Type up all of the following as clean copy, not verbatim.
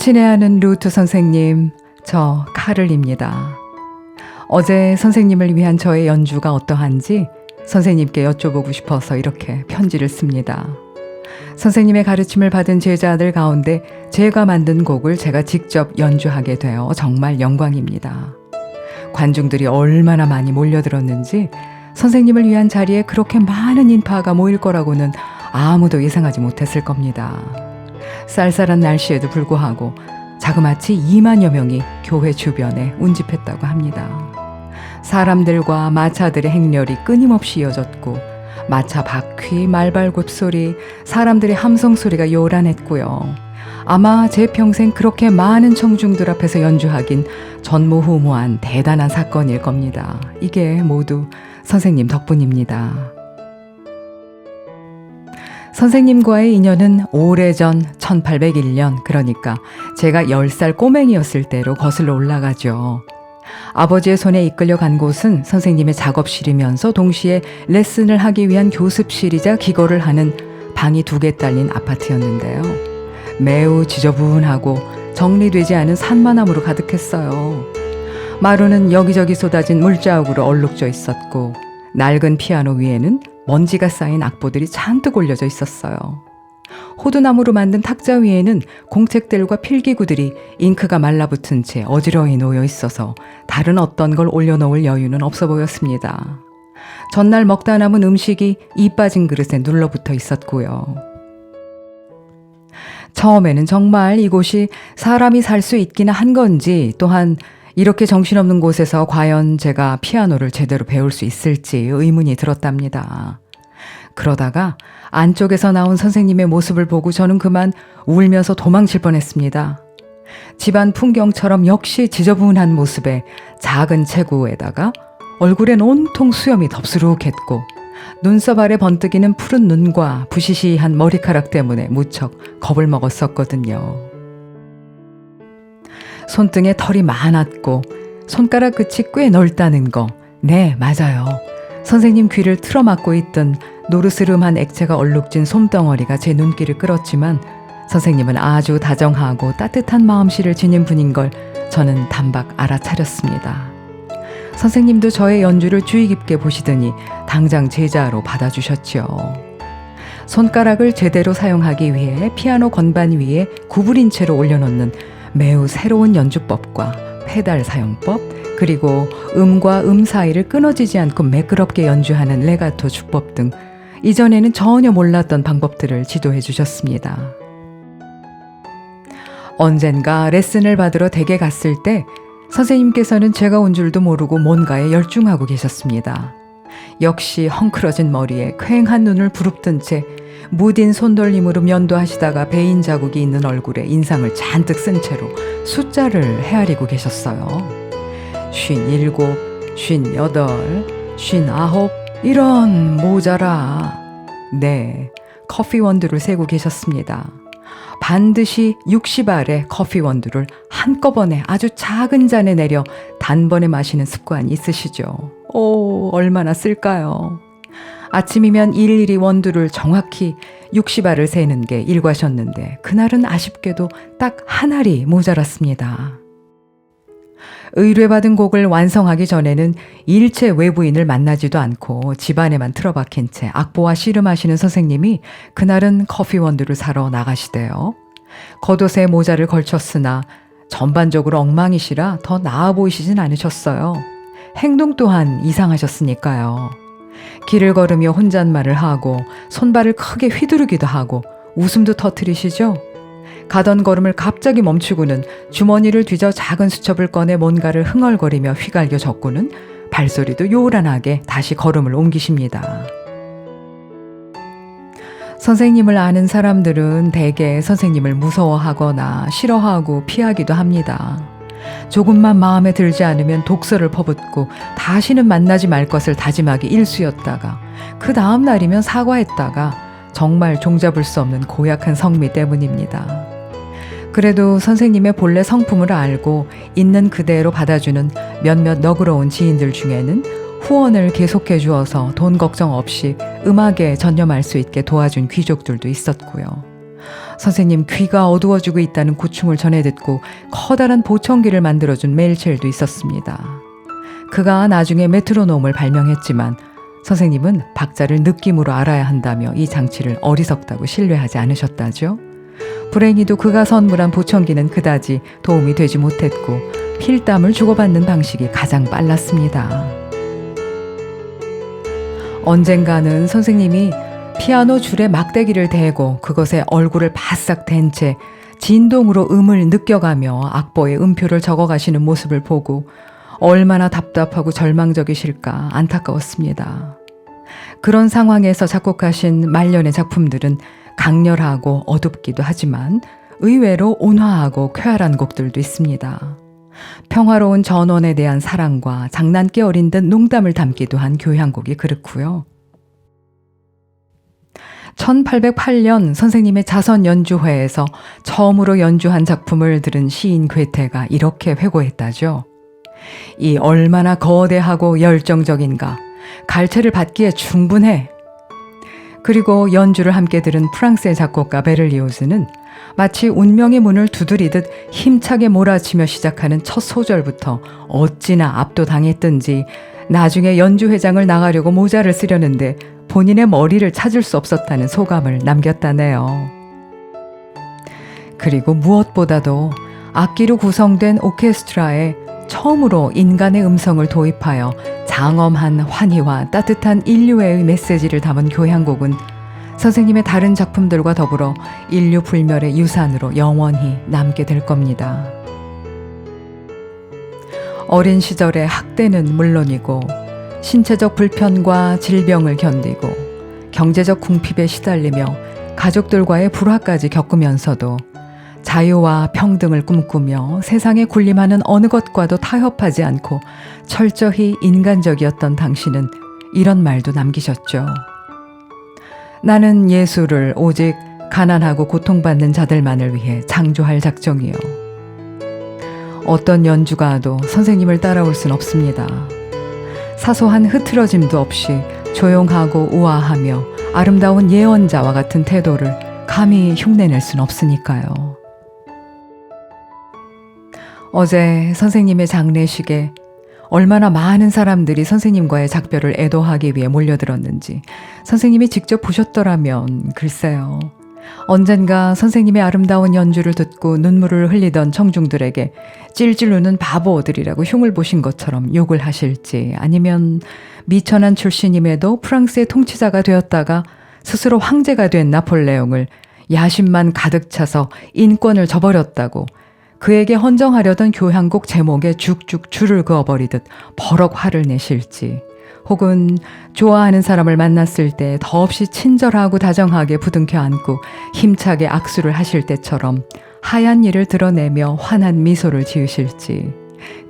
친애하는 루트 선생님, 저 카를입니다. 어제 선생님을 위한 저의 연주가 어떠한지 선생님께 여쭤보고 싶어서 이렇게 편지를 씁니다. 선생님의 가르침을 받은 제자들 가운데 제가 만든 곡을 제가 직접 연주하게 되어 정말 영광입니다. 관중들이 얼마나 많이 몰려들었는지 선생님을 위한 자리에 그렇게 많은 인파가 모일 거라고는 아무도 예상하지 못했을 겁니다. 쌀쌀한 날씨에도 불구하고 자그마치 2만여 명이 교회 주변에 운집했다고 합니다. 사람들과 마차들의 행렬이 끊임없이 이어졌고 마차 바퀴, 말발굽 소리, 사람들의 함성 소리가 요란했고요. 아마 제 평생 그렇게 많은 청중들 앞에서 연주하긴 전무후무한 대단한 사건일 겁니다. 이게 모두 선생님 덕분입니다. 선생님과의 인연은 오래전 1801년, 그러니까 제가 10살 꼬맹이였을 때로 거슬러 올라가죠. 아버지의 손에 이끌려 간 곳은 선생님의 작업실이면서 동시에 레슨을 하기 위한 교습실이자 기거를 하는 방이 2개 딸린 아파트였는데요. 매우 지저분하고 정리되지 않은 산만함으로 가득했어요. 마루는 여기저기 쏟아진 물자국으로 얼룩져 있었고 낡은 피아노 위에는 먼지가 쌓인 악보들이 잔뜩 올려져 있었어요. 호두나무로 만든 탁자 위에는 공책들과 필기구들이 잉크가 말라붙은 채 어지러이 놓여 있어서 다른 어떤 걸 올려놓을 여유는 없어 보였습니다. 전날 먹다 남은 음식이 이 빠진 그릇에 눌러붙어 있었고요. 처음에는 정말 이곳이 사람이 살 수 있기나 한 건지, 또한 이렇게 정신없는 곳에서 과연 제가 피아노를 제대로 배울 수 있을지 의문이 들었답니다. 그러다가 안쪽에서 나온 선생님의 모습을 보고 저는 그만 울면서 도망칠 뻔했습니다. 집안 풍경처럼 역시 지저분한 모습에 작은 체구에다가 얼굴엔 온통 수염이 덥수룩했고 눈썹 아래 번뜩이는 푸른 눈과 부시시한 머리카락 때문에 무척 겁을 먹었었거든요. 손등에 털이 많았고 손가락 끝이 꽤 넓다는 거. 네, 맞아요. 선생님 귀를 틀어막고 있던 노르스름한 액체가 얼룩진 솜덩어리가 제 눈길을 끌었지만 선생님은 아주 다정하고 따뜻한 마음씨를 지닌 분인 걸 저는 단박 알아차렸습니다. 선생님도 저의 연주를 주의 깊게 보시더니 당장 제자로 받아주셨지요. 손가락을 제대로 사용하기 위해 피아노 건반 위에 구부린 채로 올려놓는 매우 새로운 연주법과 페달 사용법, 그리고 음과 음 사이를 끊어지지 않고 매끄럽게 연주하는 레가토 주법 등 이전에는 전혀 몰랐던 방법들을 지도해 주셨습니다. 언젠가 레슨을 받으러 댁에 갔을 때 선생님께서는 제가 온 줄도 모르고 뭔가에 열중하고 계셨습니다. 역시 헝클어진 머리에 퀭한 눈을 부릅뜬 채 무딘 손돌림으로 면도하시다가 베인 자국이 있는 얼굴에 인상을 잔뜩 쓴 채로 숫자를 헤아리고 계셨어요. 57, 58, 59, 이런 모자라. 네, 커피 원두를 세고 계셨습니다. 반드시 60알의 커피 원두를 한꺼번에 아주 작은 잔에 내려 단번에 마시는 습관이 있으시죠. 오, 얼마나 쓸까요? 아침이면 일일이 원두를 정확히 60알을 세는 게 일과셨는데 그날은 아쉽게도 딱 한 알이 모자랐습니다. 의뢰받은 곡을 완성하기 전에는 일체 외부인을 만나지도 않고 집안에만 틀어박힌 채 악보와 씨름하시는 선생님이 그날은 커피 원두를 사러 나가시대요. 겉옷에 모자를 걸쳤으나 전반적으로 엉망이시라 더 나아 보이시진 않으셨어요. 행동 또한 이상하셨으니까요. 길을 걸으며 혼잣말을 하고 손발을 크게 휘두르기도 하고 웃음도 터뜨리시죠. 가던 걸음을 갑자기 멈추고는 주머니를 뒤져 작은 수첩을 꺼내 뭔가를 흥얼거리며 휘갈겨 적고는 발소리도 요란하게 다시 걸음을 옮기십니다. 선생님을 아는 사람들은 대개 선생님을 무서워하거나 싫어하고 피하기도 합니다. 조금만 마음에 들지 않으면 독서를 퍼붓고 다시는 만나지 말 것을 다짐하기 일쑤였다가 그 다음 날이면 사과했다가 정말 종잡을 수 없는 고약한 성미 때문입니다. 그래도 선생님의 본래 성품을 알고 있는 그대로 받아주는 몇몇 너그러운 지인들 중에는 후원을 계속해 주어서 돈 걱정 없이 음악에 전념할 수 있게 도와준 귀족들도 있었고요. 선생님 귀가 어두워지고 있다는 고충을 전해 듣고 커다란 보청기를 만들어준 멜첼도 있었습니다. 그가 나중에 메트로놈을 발명했지만 선생님은 박자를 느낌으로 알아야 한다며 이 장치를 어리석다고 신뢰하지 않으셨다죠. 불행히도 그가 선물한 보청기는 그다지 도움이 되지 못했고 필담을 주고받는 방식이 가장 빨랐습니다. 언젠가는 선생님이 피아노 줄에 막대기를 대고 그것에 얼굴을 바싹 댄 채 진동으로 음을 느껴가며 악보에 음표를 적어가시는 모습을 보고 얼마나 답답하고 절망적이실까 안타까웠습니다. 그런 상황에서 작곡하신 말년의 작품들은 강렬하고 어둡기도 하지만 의외로 온화하고 쾌활한 곡들도 있습니다. 평화로운 전원에 대한 사랑과 장난기 어린 듯 농담을 담기도 한 교향곡이 그렇고요. 1808년 선생님의 자선 연주회에서 처음으로 연주한 작품을 들은 시인 괴테가 이렇게 회고했다죠. 이 얼마나 거대하고 열정적인가. 갈채를 받기에 충분해. 그리고 연주를 함께 들은 프랑스의 작곡가 베를리오즈는 마치 운명의 문을 두드리듯 힘차게 몰아치며 시작하는 첫 소절부터 어찌나 압도당했든지 나중에 연주회장을 나가려고 모자를 쓰려는데 본인의 머리를 찾을 수 없었다는 소감을 남겼다네요. 그리고 무엇보다도 악기로 구성된 오케스트라에 처음으로 인간의 음성을 도입하여 장엄한 환희와 따뜻한 인류애의 메시지를 담은 교향곡은 선생님의 다른 작품들과 더불어 인류 불멸의 유산으로 영원히 남게 될 겁니다. 어린 시절의 학대는 물론이고 신체적 불편과 질병을 견디고 경제적 궁핍에 시달리며 가족들과의 불화까지 겪으면서도 자유와 평등을 꿈꾸며 세상에 군림하는 어느 것과도 타협하지 않고 철저히 인간적이었던 당신은 이런 말도 남기셨죠. 나는 예술을 오직 가난하고 고통받는 자들만을 위해 창조할 작정이요. 어떤 연주가도 선생님을 따라올 순 없습니다. 사소한 흐트러짐도 없이 조용하고 우아하며 아름다운 예언자와 같은 태도를 감히 흉내낼 순 없으니까요. 어제 선생님의 장례식에 얼마나 많은 사람들이 선생님과의 작별을 애도하기 위해 몰려들었는지 선생님이 직접 보셨더라면 글쎄요. 언젠가 선생님의 아름다운 연주를 듣고 눈물을 흘리던 청중들에게 찔찔 우는 바보들이라고 흉을 보신 것처럼 욕을 하실지 아니면 미천한 출신임에도 프랑스의 통치자가 되었다가 스스로 황제가 된 나폴레옹을 야심만 가득 차서 인권을 저버렸다고 그에게 헌정하려던 교향곡 제목에 죽죽 줄을 그어버리듯 버럭 화를 내실지 혹은 좋아하는 사람을 만났을 때 더없이 친절하고 다정하게 부둥켜 안고 힘차게 악수를 하실 때처럼 하얀 이를 드러내며 환한 미소를 지으실지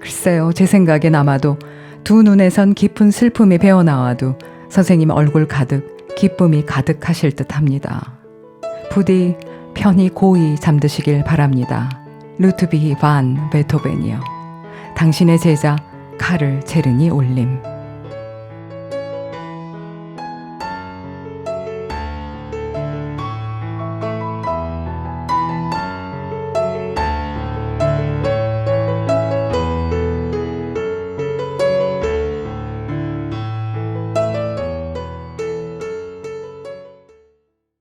글쎄요, 제 생각엔 아마도 두 눈에선 깊은 슬픔이 배어나와도 선생님 얼굴 가득 기쁨이 가득하실 듯 합니다. 부디 편히 고이 잠드시길 바랍니다. 루트비히 반 베토벤이요. 당신의 제자 카를 제르니 올림.